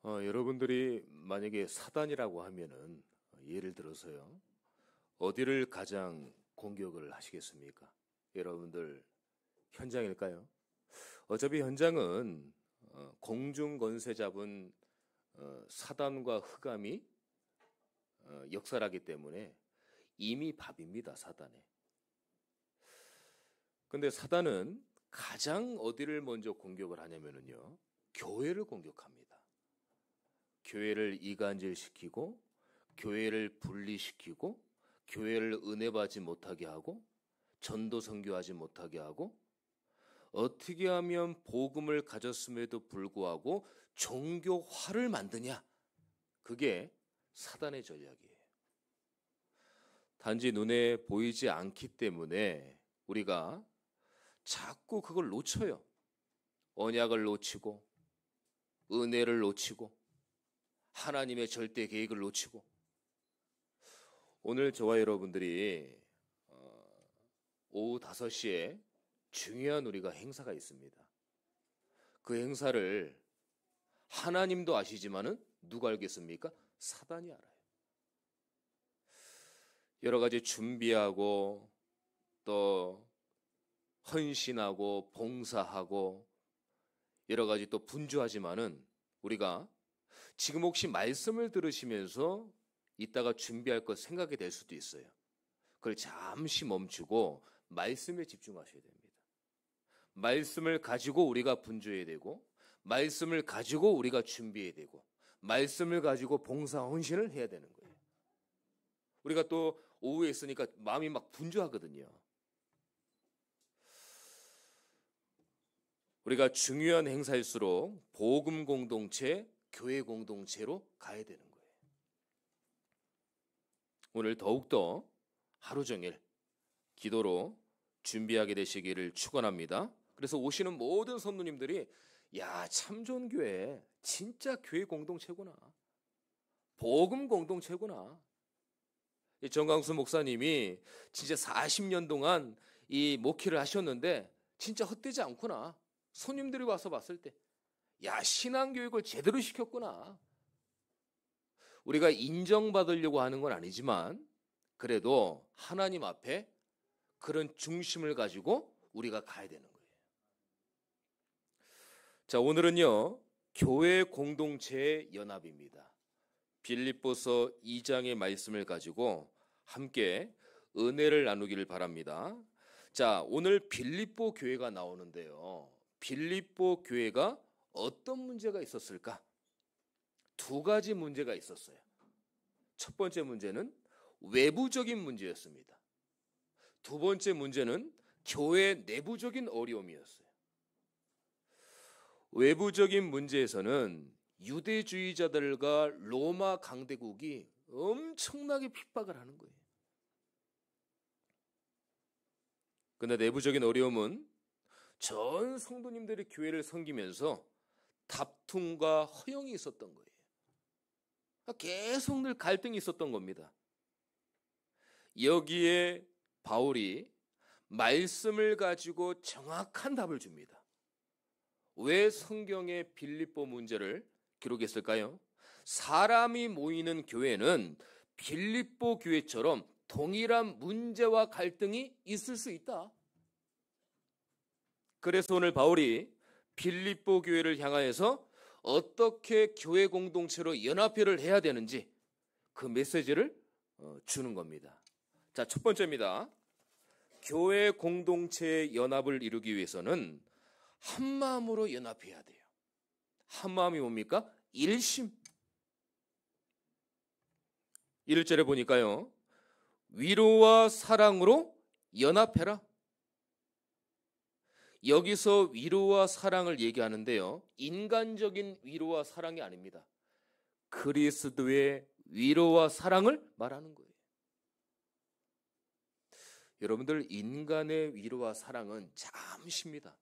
여러분들이 만약에 사단이라고 하면은 예를 들어서요. 어디를 가장 공격을 하시겠습니까? 여러분들 현장일까요? 어차피 현장은 공중 권세 잡은 사단과 흑암이 역사하기 때문에 이미 밥입니다, 사단에. 근데 사단은 가장 어디를 먼저 공격을 하냐면요. 교회를 공격합니다. 교회를 이간질시키고 교회를 분리시키고 교회를 은혜받지 못하게 하고 전도 선교하지 못하게 하고 어떻게 하면 복음을 가졌음에도 불구하고 종교화를 만드냐? 그게 사단의 전략이에요. 단지 눈에 보이지 않기 때문에 우리가 자꾸 그걸 놓쳐요. 언약을 놓치고 은혜를 놓치고 하나님의 절대 계획을 놓치고. 오늘 저와 여러분들이 오후 5시에 중요한 우리가 행사가 있습니다. 그 행사를 하나님도 아시지만은 누가 알겠습니까? 사단이 알아요. 여러 가지 준비하고 또 헌신하고 봉사하고 여러 가지 또 분주하지만은 우리가 지금 혹시 말씀을 들으시면서 이따가 준비할 것 생각이 될 수도 있어요. 그걸 잠시 멈추고 말씀에 집중하셔야 됩니다. 말씀을 가지고 우리가 분주해야 되고 말씀을 가지고 우리가 준비해야 되고 말씀을 가지고 봉사 헌신을 해야 되는 거예요. 우리가 또 오후에 있으니까 마음이 막 분주하거든요. 우리가 중요한 행사일수록 복음 공동체, 교회 공동체로 가야 되는 거예요. 오늘 더욱더 하루 종일 기도로 준비하게 되시기를 축원합니다. 그래서 오시는 모든 성도님들이 야, 참 좋은 교회, 진짜 교회 공동체구나. 복음 공동체구나. 정강수 목사님이 진짜 40년 동안 이 목회를 하셨는데 진짜 헛되지 않구나. 손님들이 와서 봤을 때 야, 신앙교육을 제대로 시켰구나. 우리가 인정받으려고 하는 건 아니지만 그래도 하나님 앞에 그런 중심을 가지고 우리가 가야 되는 거예요. 자, 오늘은요. 교회 공동체의 연합입니다. 빌립보서 2장의 말씀을 가지고 함께 은혜를 나누기를 바랍니다. 자, 오늘 빌립보 교회가 나오는데요. 빌립보 교회가 어떤 문제가 있었을까? 두 가지 문제가 있었어요. 첫 번째 문제는 외부적인 문제였습니다. 두 번째 문제는 교회 내부적인 어려움이었어요. 외부적인 문제에서는 유대주의자들과 로마 강대국이 엄청나게 핍박을 하는 거예요. 그런데 내부적인 어려움은 전 성도님들이 교회를 섬기면서 다툼과 허용이 있었던 거예요. 계속 늘 갈등이 있었던 겁니다. 여기에 바울이 말씀을 가지고 정확한 답을 줍니다. 왜 성경에 빌립보 문제를 기록했을까요? 사람이 모이는 교회는 빌립보 교회처럼 동일한 문제와 갈등이 있을 수 있다. 그래서 오늘 바울이 빌립보 교회를 향하여서 어떻게 교회 공동체로 연합회를 해야 되는지 그 메시지를 주는 겁니다. 자, 첫 번째입니다. 교회 공동체의 연합을 이루기 위해서는 한 마음으로 연합해야 돼요. 한 마음이 뭡니까? 일심. 1절에 보니까요. 위로와 사랑으로 연합해라. 여기서 위로와 사랑을 얘기하는데요. 인간적인 위로와 사랑이 아닙니다. 그리스도의 위로와 사랑을 말하는 거예요. 여러분들, 인간의 위로와 사랑은 잠시입니다.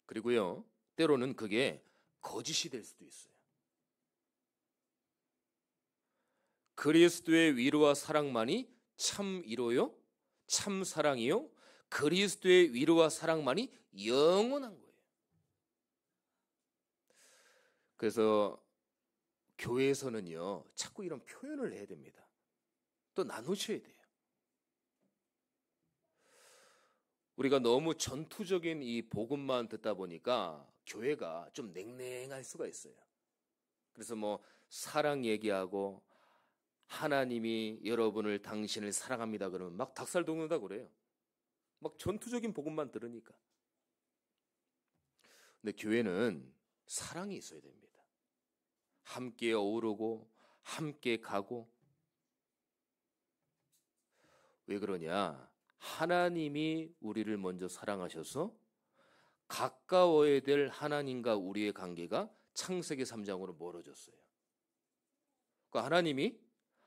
그리고요, 때로는 그게 거짓이 될 수도 있어요. 그리스도의 위로와 사랑만이 참 위로요, 참 사랑이요, 그리스도의 위로와 사랑만이 영원한 거예요. 그래서 교회에서는요, 자꾸 이런 표현을 해야 됩니다. 또 나누셔야 돼요. 우리가 너무 전투적인 이 복음만 듣다 보니까 교회가 좀 냉랭할 수가 있어요. 그래서 뭐 사랑 얘기하고 하나님이 여러분을 당신을 사랑합니다 그러면 막 닭살 돋는다 그래요. 막 전투적인 복음만 들으니까. 근데 교회는 사랑이 있어야 됩니다. 함께 어우르고 함께 가고. 왜 그러냐? 하나님이 우리를 먼저 사랑하셔서 가까워야 될 하나님과 우리의 관계가 창세기 3장으로 멀어졌어요. 그러니까 하나님이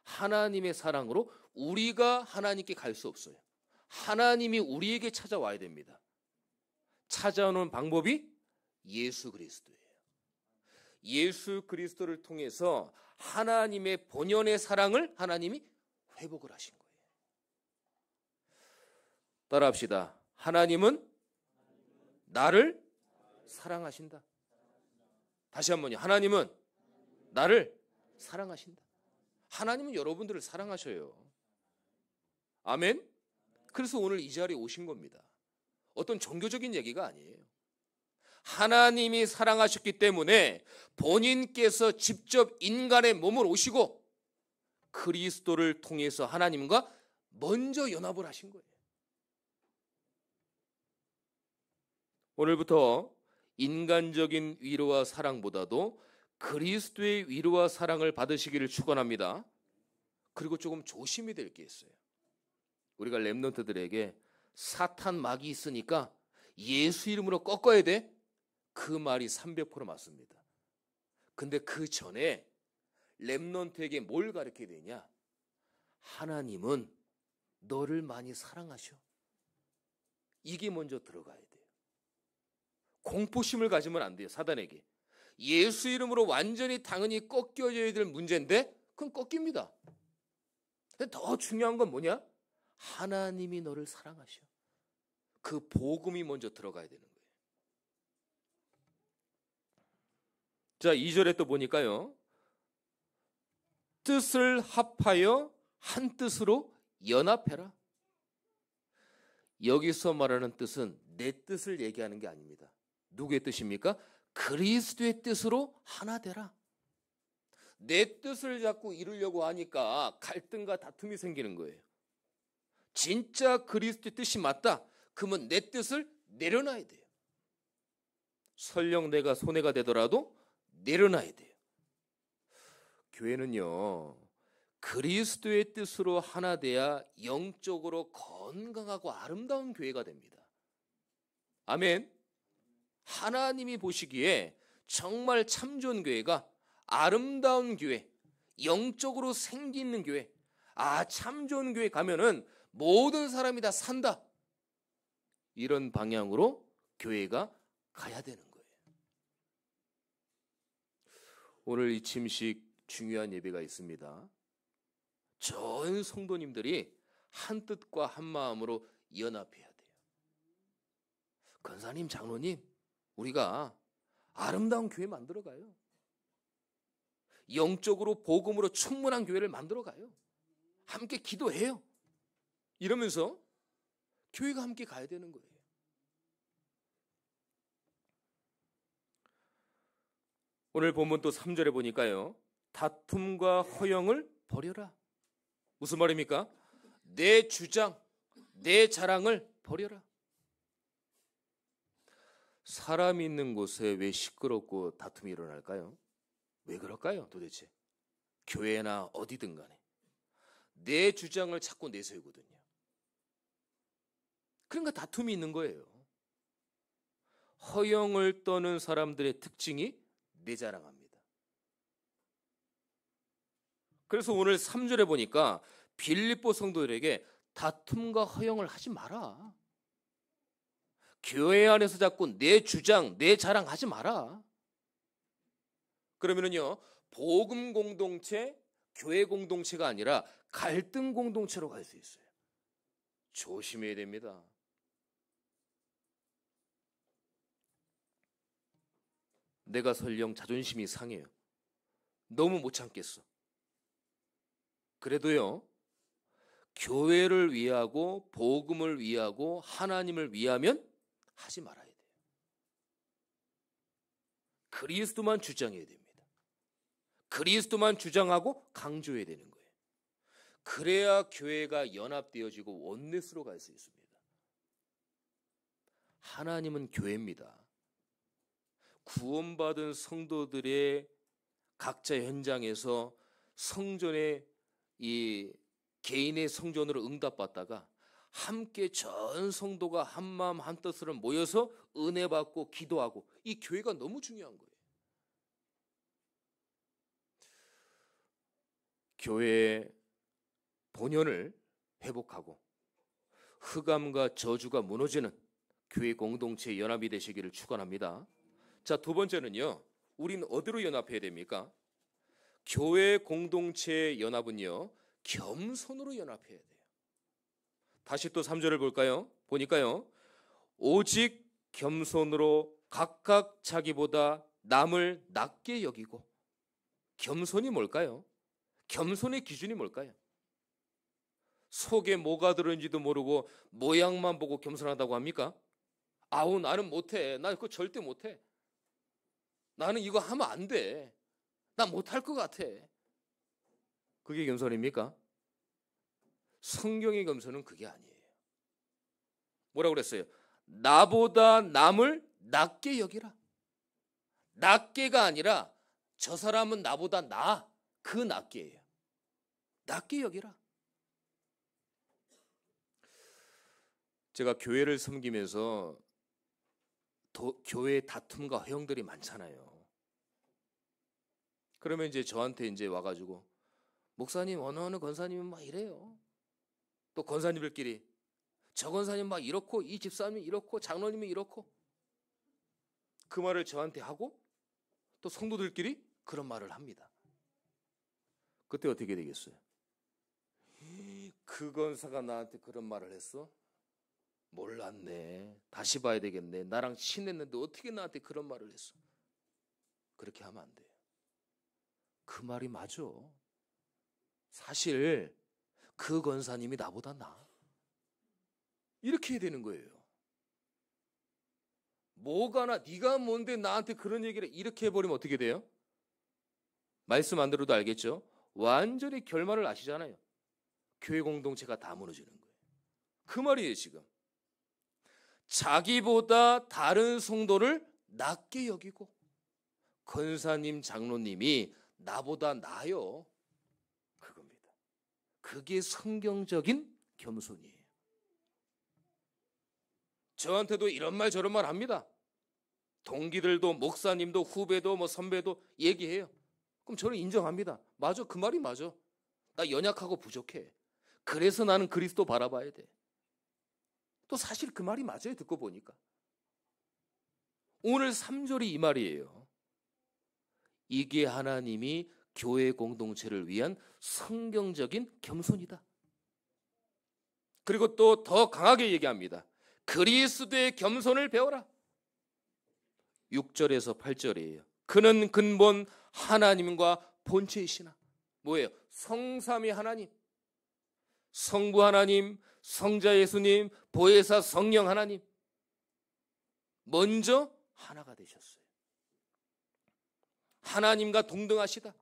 하나님의 사랑으로 우리가 하나님께 갈 수 없어요. 하나님이 우리에게 찾아와야 됩니다. 찾아오는 방법이 예수 그리스도예요. 예수 그리스도를 통해서 하나님의 본연의 사랑을 하나님이 회복을 하신 거예요. 따라합시다. 하나님은 나를 사랑하신다. 다시 한번요. 하나님은 나를 사랑하신다. 하나님은 여러분들을 사랑하셔요. 아멘? 그래서 오늘 이 자리에 오신 겁니다. 어떤 종교적인 얘기가 아니에요. 하나님이 사랑하셨기 때문에 본인께서 직접 인간의 몸을 오시고 그리스도를 통해서 하나님과 먼저 연합을 하신 거예요. 오늘부터 인간적인 위로와 사랑보다도 그리스도의 위로와 사랑을 받으시기를 축원합니다. 그리고 조금 조심이 될 게 있어요. 우리가 렘넌트들에게 사탄 막이 있으니까 예수 이름으로 꺾어야 돼. 그 말이 300% 맞습니다. 근데 그 전에 렘넌트에게 뭘 가르쳐야 되냐? 하나님은 너를 많이 사랑하셔. 이게 먼저 들어가야 돼요. 공포심을 가지면 안 돼요. 사단에게. 예수 이름으로 완전히 당연히 꺾여져야 될 문제인데 그건 꺾입니다. 근데 더 중요한 건 뭐냐? 하나님이 너를 사랑하셔. 그 복음이 먼저 들어가야 되는 거예요. 자, 2절에 또 보니까요. 뜻을 합하여 한 뜻으로 연합해라. 여기서 말하는 뜻은 내 뜻을 얘기하는 게 아닙니다. 누구의 뜻입니까? 그리스도의 뜻으로 하나 되라. 내 뜻을 자꾸 이루려고 하니까 갈등과 다툼이 생기는 거예요. 진짜 그리스도의 뜻이 맞다. 그러면 내 뜻을 내려놔야 돼요. 설령 내가 손해가 되더라도 내려놔야 돼요. 교회는요, 그리스도의 뜻으로 하나 돼야 영적으로 건강하고 아름다운 교회가 됩니다. 아멘. 하나님이 보시기에 정말 참 좋은 교회가 아름다운 교회, 영적으로 생기 있는 교회, 참 좋은 교회 가면은 모든 사람이 다 산다. 이런 방향으로 교회가 가야 되는 거예요. 오늘 이 침식 중요한 예배가 있습니다. 전 성도님들이 한 뜻과 한 마음으로 연합해야 돼요. 권사님, 장로님, 우리가 아름다운 교회 만들어가요. 영적으로 복음으로 충분한 교회를 만들어가요. 함께 기도해요. 이러면서 교회가 함께 가야 되는 거예요. 오늘 본문 또 3절에 보니까요. 다툼과 허영을 버려라. 무슨 말입니까? 내 주장, 내 자랑을 버려라. 사람이 있는 곳에 왜 시끄럽고 다툼이 일어날까요? 왜 그럴까요 도대체? 교회나 어디든 간에 내 주장을 자꾸 내세우거든요. 그러니까 다툼이 있는 거예요. 허영을 떠는 사람들의 특징이 내 자랑합니다. 그래서 오늘 3절에 보니까 빌립보 성도들에게 다툼과 허영을 하지 마라. 교회 안에서 자꾸 내 주장, 내 자랑 하지 마라. 그러면은요, 복음 공동체, 교회 공동체가 아니라 갈등 공동체로 갈 수 있어요. 조심해야 됩니다. 내가 설령 자존심이 상해요. 너무 못 참겠어. 그래도요, 교회를 위하고 복음을 위하고 하나님을 위하면 하지 말아야 돼요. 그리스도만 주장해야 됩니다. 그리스도만 주장하고 강조해야 되는 거예요. 그래야 교회가 연합되어지고 원넷으로 갈 수 있습니다. 하나님은 교회입니다. 구원받은 성도들의 각자 현장에서 성전에 이 개인의 성전으로 응답받다가 함께 전 성도가 한 마음 한 뜻으로 모여서 은혜 받고 기도하고, 이 교회가 너무 중요한 거예요. 교회의 본연을 회복하고 흑암과 저주가 무너지는 교회 공동체 연합이 되시기를 축원합니다. 자, 두 번째는요, 우리는 어디로 연합해야 됩니까? 교회 공동체의 연합은요, 겸손으로 연합해야 돼요. 다시 또 3절을 볼까요? 보니까요, 오직 겸손으로 각각 자기보다 남을 낮게 여기고. 겸손이 뭘까요? 겸손의 기준이 뭘까요? 속에 뭐가 들었는지도 모르고 모양만 보고 겸손하다고 합니까? 아우, 나는 못해. 나 그거 절대 못해. 나는 이거 하면 안 돼. 나 못할 것 같아. 그게 겸손입니까? 성경의 겸손은 그게 아니에요. 뭐라고 그랬어요? 나보다 남을 낮게 여기라. 낮게가 아니라 저 사람은 나보다 나아. 그 낮게예요. 낮게 여기라. 제가 교회를 섬기면서 교회 다툼과 허용들이 많잖아요. 그러면 이제 저한테 이제 와가지고, 목사님, 어느 권사님은 막 이래요. 또 권사님들끼리, 저 권사님 막 이렇고, 이 집사님이 이렇고, 장로님이 이렇고. 그 말을 저한테 하고 또 성도들끼리 그런 말을 합니다. 그때 어떻게 되겠어요? 그 권사가 나한테 그런 말을 했어? 몰랐네. 다시 봐야 되겠네. 나랑 친했는데 어떻게 나한테 그런 말을 했어? 그렇게 하면 안 돼요. 그 말이 맞아. 사실 그 권사님이 나보다 나아. 이렇게 해야 되는 거예요. 뭐가 나, 네가 뭔데 나한테 그런 얘기를 이렇게 해버리면 어떻게 돼요? 말씀 안 들어도 알겠죠? 완전히 결말을 아시잖아요. 교회 공동체가 다 무너지는 거예요. 그 말이에요. 지금 자기보다 다른 성도를 낮게 여기고, 권사님, 장로님이 나보다 나아요. 그겁니다. 그게 성경적인 겸손이에요. 저한테도 이런 말 저런 말 합니다. 동기들도 목사님도 후배도 뭐 선배도 얘기해요. 그럼 저는 인정합니다. 맞아, 그 말이 맞아. 나 연약하고 부족해. 그래서 나는 그리스도 바라봐야 돼. 또 사실 그 말이 맞아요. 듣고 보니까. 오늘 3절이 이 말이에요. 이게 하나님이 교회 공동체를 위한 성경적인 겸손이다. 그리고 또 더 강하게 얘기합니다. 그리스도의 겸손을 배워라. 6절에서 8절이에요. 그는 근본 하나님과 본체이시나. 뭐예요? 성삼위 하나님, 성부 하나님, 성자 예수님, 보혜사 성령 하나님. 먼저 하나가 되셨어요. 하나님과 동등하시다.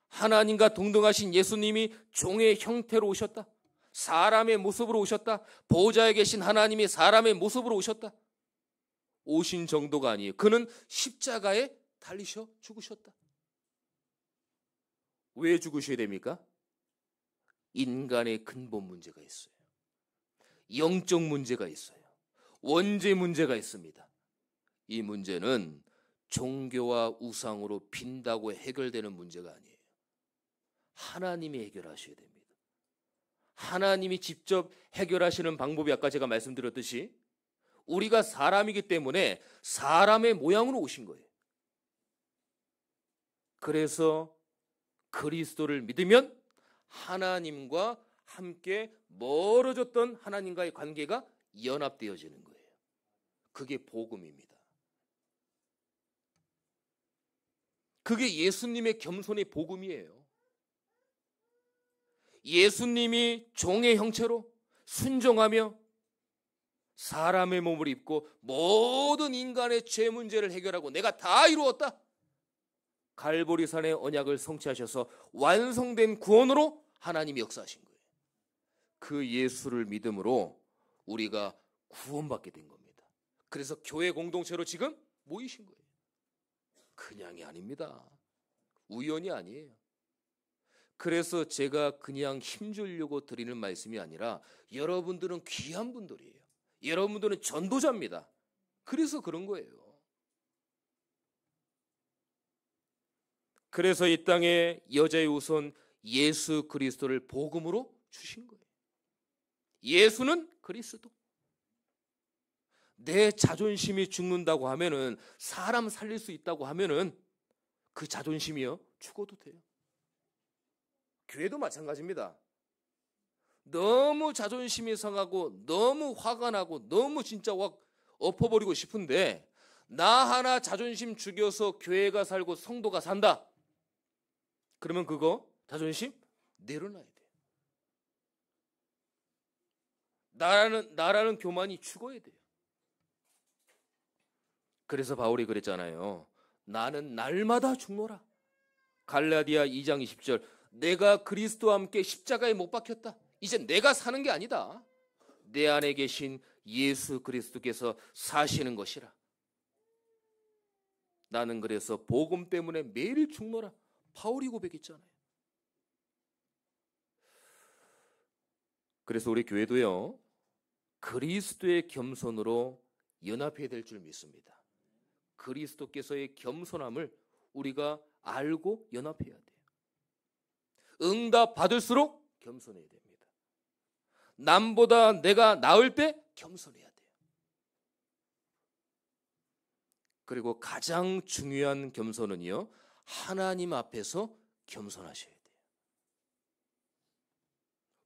하나님과 동등하신 예수님이 종의 형태로 오셨다. 사람의 모습으로 오셨다. 보좌에 계신 하나님이 사람의 모습으로 오셨다. 오신 정도가 아니에요. 그는 십자가에 달리셔 죽으셨다. 왜 죽으셔야 됩니까? 인간의 근본 문제가 있어요. 영적 문제가 있어요. 원죄 문제가 있습니다. 이 문제는 종교와 우상으로 빈다고 해결되는 문제가 아니에요. 하나님이 해결하셔야 됩니다. 하나님이 직접 해결하시는 방법이 아까 제가 말씀드렸듯이 우리가 사람이기 때문에 사람의 모양으로 오신 거예요. 그래서 그리스도를 믿으면 하나님과 함께 멀어졌던 하나님과의 관계가 연합되어지는 거예요. 그게 복음입니다. 그게 예수님의 겸손의 복음이에요. 예수님이 종의 형체로 순종하며 사람의 몸을 입고 모든 인간의 죄 문제를 해결하고 내가 다 이루었다. 갈보리산의 언약을 성취하셔서 완성된 구원으로 하나님이 역사하신 거예요. 그 예수를 믿음으로 우리가 구원받게 된 겁니다. 그래서 교회 공동체로 지금 모이신 거예요. 그냥이 아닙니다. 우연이 아니에요. 그래서 제가 그냥 힘주려고 드리는 말씀이 아니라 여러분들은 귀한 분들이에요. 여러분들은 전도자입니다. 그래서 그런 거예요. 그래서 이 땅에 여자의 우선 예수 그리스도를 복음으로 주신 거예요. 예수는 그리스도. 내 자존심이 죽는다고 하면은, 사람 살릴 수 있다고 하면은 그 자존심이요 죽어도 돼요. 교회도 마찬가지입니다. 너무 자존심이 상하고 너무 화가 나고 너무 진짜 확 엎어버리고 싶은데 나 하나 자존심 죽여서 교회가 살고 성도가 산다. 그러면 그거 자존심 내려놔야 돼요. 나라는 교만이 죽어야 돼요. 그래서 바울이 그랬잖아요. 나는 날마다 죽노라. 갈라디아 2장 20절. 내가 그리스도와 함께 십자가에 못 박혔다. 이제 내가 사는 게 아니다. 내 안에 계신 예수 그리스도께서 사시는 것이라. 나는 그래서 복음 때문에 매일 죽노라. 바울이 고백했잖아요. 그래서 우리 교회도요, 그리스도의 겸손으로 연합해야 될 줄 믿습니다. 그리스도께서의 겸손함을 우리가 알고 연합해야 돼요. 응답 받을수록 겸손해야 됩니다. 남보다 내가 나을 때 겸손해야 돼요. 그리고 가장 중요한 겸손은요, 하나님 앞에서 겸손하셔야 돼요.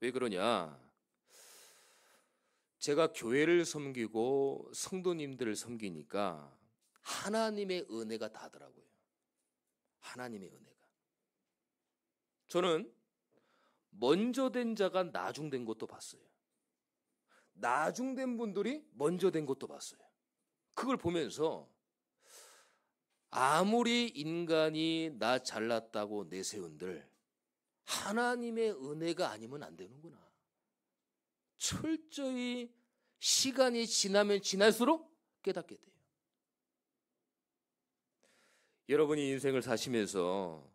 왜 그러냐? 제가 교회를 섬기고 성도님들을 섬기니까 하나님의 은혜가 다더라고요. 하나님의 은혜가. 저는 먼저 된 자가 나중된 것도 봤어요. 나중된 분들이 먼저 된 것도 봤어요. 그걸 보면서 아무리 인간이 나 잘났다고 내세운들 하나님의 은혜가 아니면 안 되는구나. 철저히 시간이 지나면 지날수록 깨닫게 돼요. 여러분이 인생을 사시면서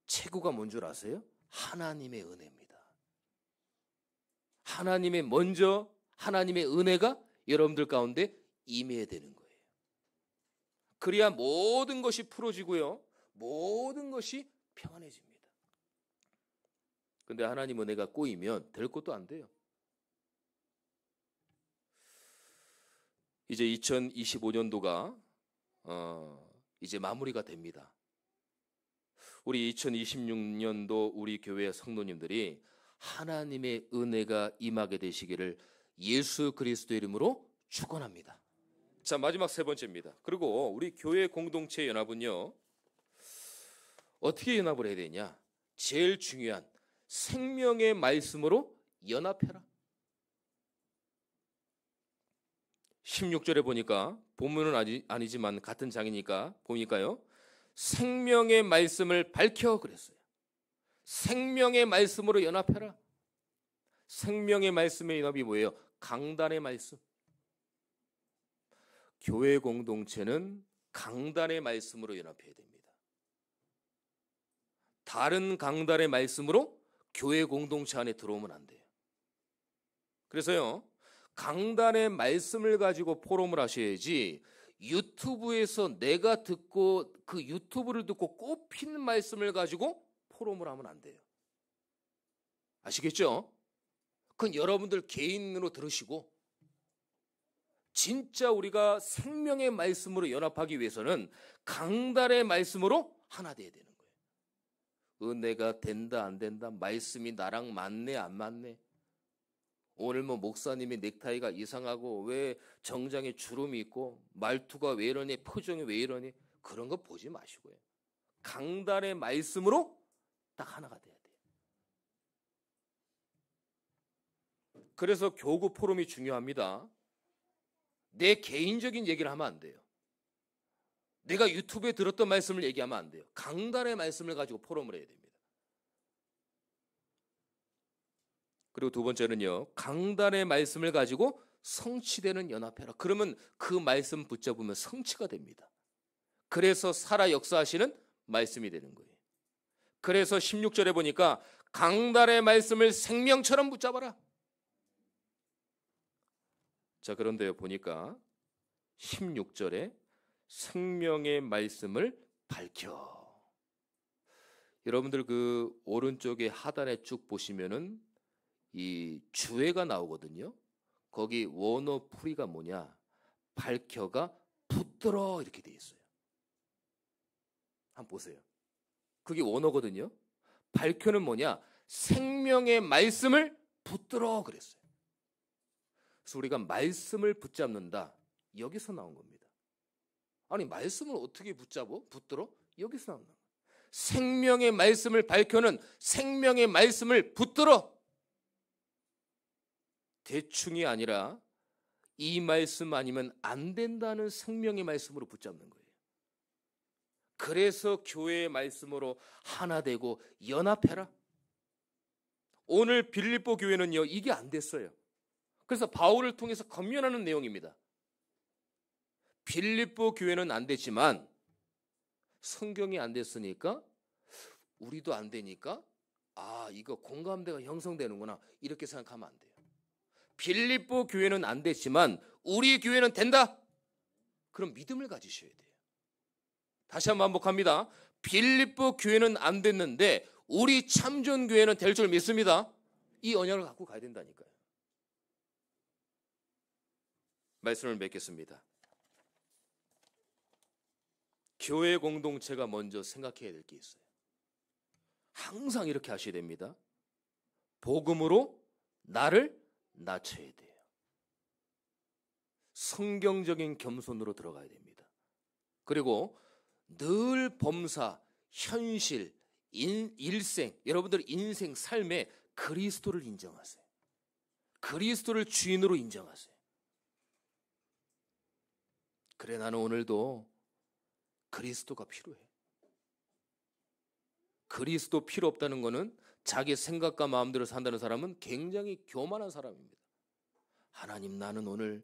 최고가 뭔 줄 아세요? 하나님의 은혜입니다. 하나님의 은혜가 여러분들 가운데 임해야 되는 거예요. 그래야 모든 것이 풀어지고요, 모든 것이 평안해집니다. 근데 하나님 은혜가 꼬이면 될 것도 안 돼요. 이제 2025년도가 이제 마무리가 됩니다. 우리 2026년도 우리 교회 성도님들이 하나님의 은혜가 임하게 되시기를 예수 그리스도 이름으로 축원합니다. 자, 마지막 세 번째입니다. 그리고 우리 교회 공동체 연합은요, 어떻게 연합을 해야 되냐? 제일 중요한 생명의 말씀으로 연합해라. 16절에 보니까, 본문은 아니지만 같은 장이니까 보니까요, 생명의 말씀을 밝혀 그랬어요. 생명의 말씀으로 연합해라. 생명의 말씀의 연합이 뭐예요? 강단의 말씀. 교회 공동체는 강단의 말씀으로 연합해야 됩니다. 다른 강단의 말씀으로 교회 공동체 안에 들어오면 안 돼요. 그래서요, 강단의 말씀을 가지고 포럼을 하셔야지 유튜브에서 내가 듣고 그 유튜브를 듣고 꼽힌 말씀을 가지고 포럼을 하면 안 돼요. 아시겠죠? 그건 여러분들 개인으로 들으시고, 진짜 우리가 생명의 말씀으로 연합하기 위해서는 강단의 말씀으로 하나 돼야 되는 거예요. 은혜가 된다 안 된다, 말씀이 나랑 맞네 안 맞네, 오늘 뭐 목사님의 넥타이가 이상하고 왜 정장에 주름이 있고 말투가 왜 이러니, 표정이 왜 이러니, 그런 거 보지 마시고요. 강단의 말씀으로 딱 하나가 돼야 돼요. 그래서 교구 포럼이 중요합니다. 내 개인적인 얘기를 하면 안 돼요. 내가 유튜브에 들었던 말씀을 얘기하면 안 돼요. 강단의 말씀을 가지고 포럼을 해야 됩니다. 그리고 두 번째는요, 강단의 말씀을 가지고 성취되는 연합회라. 그러면 그 말씀 붙잡으면 성취가 됩니다. 그래서 살아 역사하시는 말씀이 되는 거예요. 그래서 16절에 보니까 강단의 말씀을 생명처럼 붙잡아라. 자, 그런데 보니까 16절에 생명의 말씀을 밝혀. 여러분들 그 오른쪽에 하단에 쭉 보시면은 이 주회가 나오거든요. 거기 원어 풀이가 뭐냐? 밝혀가 붙들어 이렇게 돼 있어요. 한번 보세요. 그게 원어거든요. 밝혀는 뭐냐? 생명의 말씀을 붙들어 그랬어요. 그래서 우리가 말씀을 붙잡는다. 여기서 나온 겁니다. 아니 말씀을 어떻게 붙잡어? 붙들어? 여기서 나온 겁니다. 생명의 말씀을 밝혀는 생명의 말씀을 붙들어. 대충이 아니라 이 말씀 아니면 안 된다는 생명의 말씀으로 붙잡는 거예요. 그래서 교회의 말씀으로 하나 되고 연합해라. 오늘 빌립보 교회는요, 이게 안 됐어요. 그래서 바울을 통해서 권면하는 내용입니다. 빌립보 교회는 안 됐지만 성경이 안 됐으니까 우리도 안 되니까 이거 공감대가 형성되는구나 이렇게 생각하면 안 돼요. 빌립보 교회는 안 됐지만 우리 교회는 된다. 그럼 믿음을 가지셔야 돼요. 다시 한번 반복합니다. 빌립보 교회는 안 됐는데 우리 참전교회는 될 줄 믿습니다. 이 언약을 갖고 가야 된다니까요. 말씀을 맺겠습니다. 교회 공동체가 먼저 생각해야 될 게 있어요. 항상 이렇게 하셔야 됩니다. 복음으로 나를 낮춰야 돼요. 성경적인 겸손으로 들어가야 됩니다. 그리고 늘 범사, 현실, 일생, 여러분들 인생, 삶에 그리스도를 인정하세요. 그리스도를 주인으로 인정하세요. 그래, 나는 오늘도 그리스도가 필요해. 그리스도 필요 없다는 것은 자기 생각과 마음대로 산다는 사람은 굉장히 교만한 사람입니다. 하나님, 나는 오늘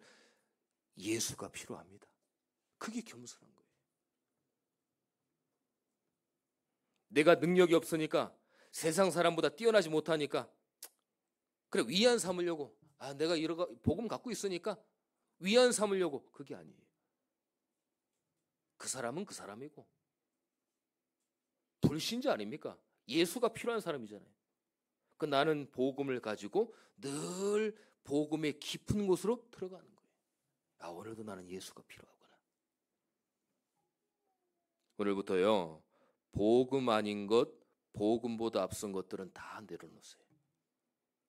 예수가 필요합니다. 그게 겸손한 거예요. 내가 능력이 없으니까 세상 사람보다 뛰어나지 못하니까 그래 위안 삼으려고 내가 이런 거 복음 갖고 있으니까 위안 삼으려고 그게 아니에요. 그 사람은 그 사람이고 불신자 아닙니까? 예수가 필요한 사람이잖아요. 그 나는 복음을 가지고 늘 복음의 깊은 곳으로 들어가는 거예요. 오늘도 나는 예수가 필요하구나. 오늘부터요. 복음 아닌 것, 복음보다 앞선 것들은 다 내려놓으세요.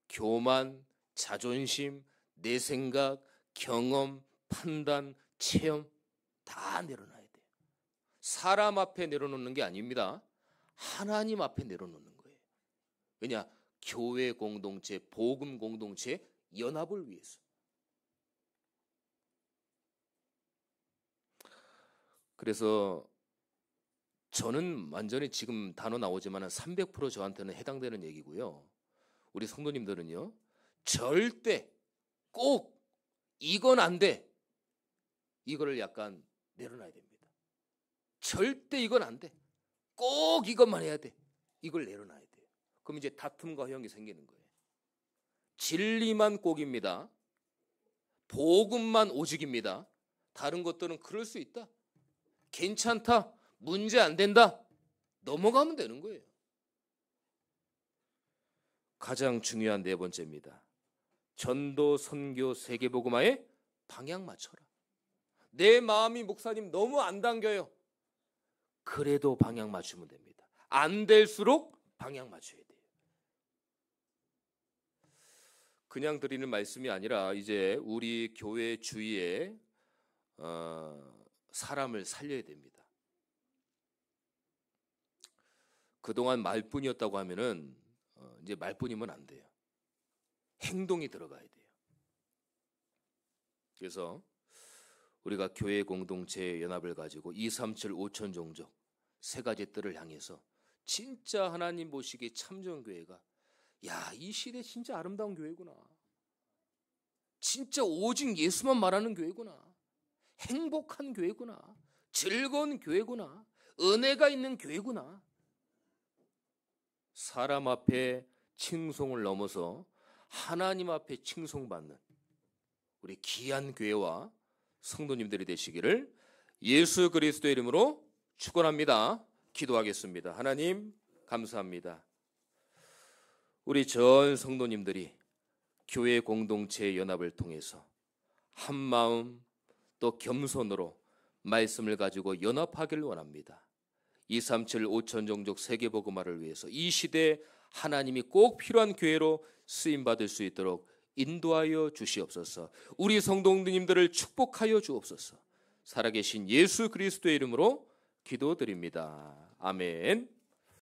교만, 자존심, 내 생각, 경험, 판단, 체험 다 내려놔야 돼요. 사람 앞에 내려놓는 게 아닙니다. 하나님 앞에 내려놓는 거예요. 왜냐? 교회 공동체, 복음 공동체 연합을 위해서. 그래서 저는 완전히 지금 단어 나오지만 300% 저한테는 해당되는 얘기고요. 우리 성도님들은요. 절대 꼭 이건 안 돼. 이거를 약간 내려놔야 됩니다. 절대 이건 안 돼. 꼭 이것만 해야 돼. 이걸 내려놔야 돼요. 그럼 이제 다툼과 허용이 생기는 거예요. 진리만 꼭입니다. 복음만 오직입니다. 다른 것들은 그럴 수 있다. 괜찮다. 문제 안 된다. 넘어가면 되는 거예요. 가장 중요한 네 번째입니다. 전도, 선교, 세계복음화에 방향 맞춰라. 내 마음이 목사님 너무 안 당겨요. 그래도 방향 맞추면 됩니다. 안 될수록 방향 맞춰야 돼요. 그냥 드리는 말씀이 아니라 이제 우리 교회 주위에 사람을 살려야 됩니다. 그동안 말뿐이었다고 하면은 이제 말뿐이면 안 돼요. 행동이 들어가야 돼요. 그래서 우리가 교회 공동체 연합을 가지고 237 5천 종족 세 가지 뜰을 향해서 진짜 하나님 보시기에 참전 교회가 야, 이 시대 진짜 아름다운 교회구나. 진짜 오직 예수만 말하는 교회구나. 행복한 교회구나. 즐거운 교회구나. 은혜가 있는 교회구나. 사람 앞에 칭송을 넘어서 하나님 앞에 칭송받는 우리 귀한 교회와 성도님들이 되시기를 예수 그리스도의 이름으로 축원합니다. 기도하겠습니다. 하나님 감사합니다. 우리 전 성도님들이 교회 공동체 연합을 통해서 한 마음 또 겸손으로 말씀을 가지고 연합하기를 원합니다. 237 5천 종족 세계복음화를 위해서 이 시대에 하나님이 꼭 필요한 교회로 쓰임받을 수 있도록 인도하여 주시옵소서. 우리 성도님들을 축복하여 주옵소서. 살아계신 예수 그리스도의 이름으로 기도드립니다. 아멘.